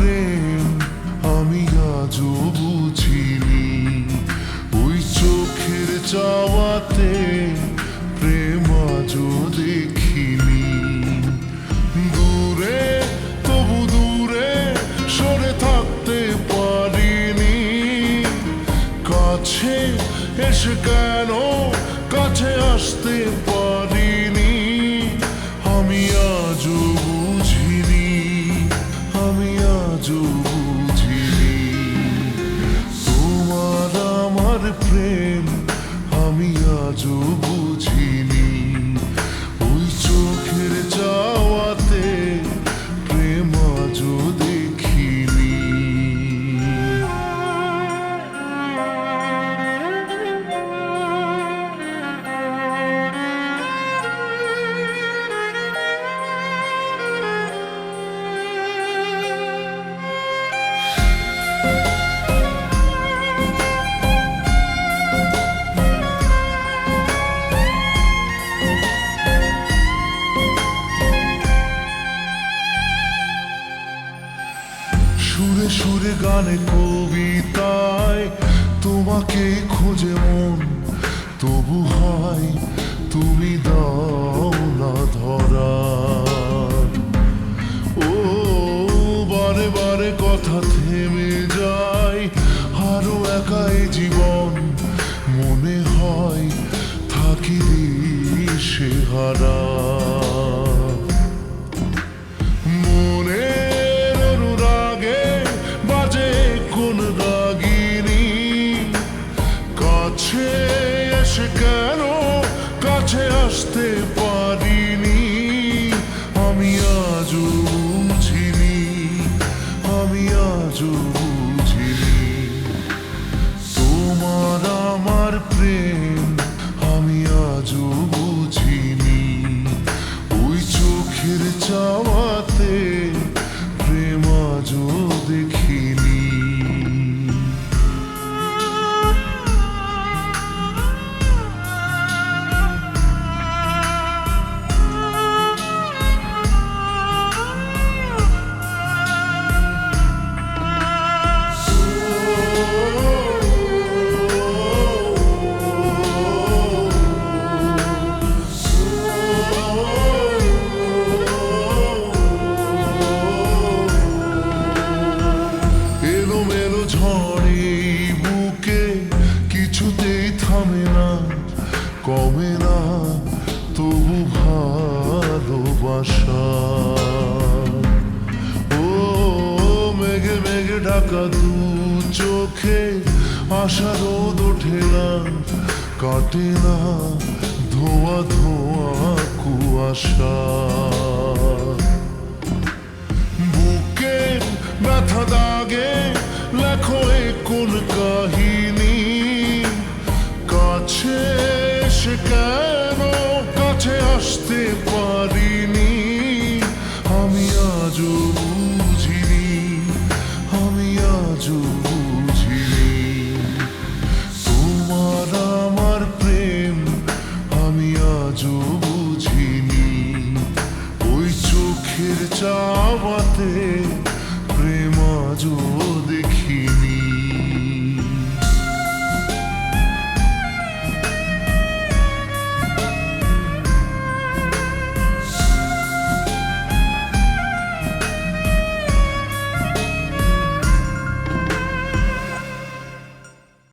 প্রেম আমি আজও বুঝিনি। ওই চোখের চাওয়াতে প্রেম আজও দেখিনি। দূরে তবু দূরে সরে থাকতে পারিনি। কাছে এসে কেন কাছে আসতে পারিনি। আমি আজও বুঝিনি, আমি আজও বুঝিনি। তোমার আমার প্রেম আমি আজও বুঝিনি। ওই চোখের চাওয়াতে প্রেম আজও দেখিনি। সুরে সুরে গানে কবিতায় তোমাকে খোঁজে মন, তবু হয় তুমি দাও না ধরা। ও বারে বারে কথা থেমে যায়, আরো একাই জীবন মনে হয় থাকি দিশে হারা। কাছে এসে কেন কাছে আসতে পারিনি। আমি আজও বুঝিনি, আমি আজও বুঝিনি। তোমার আমার প্রেম আমি আজও বুঝিনি। ওই চোখের চাওয়াতে প্রেম আজও দেখিনি। ঝড়ে বুকে কিছুতেই থামে না, কমে না তবু ভালোবাসা। ও মেঘে মেঘে ঢাকা দু চোখে আশা রোদ ওঠে না, কাটে না ধোঁয়া ধোঁয়া কুয়াশা। বুকে ব্যথা দাগে লেখো কোন কাহিনী। কাছে এসে কেন কাছে আসতে পারিনি। আমি আজও বুঝিনি, আমি আজও বুঝিনি। তোমার আমার প্রেম আমি আজও বুঝিনি। ওই চোখের চাওয়াতে প্রেম আজও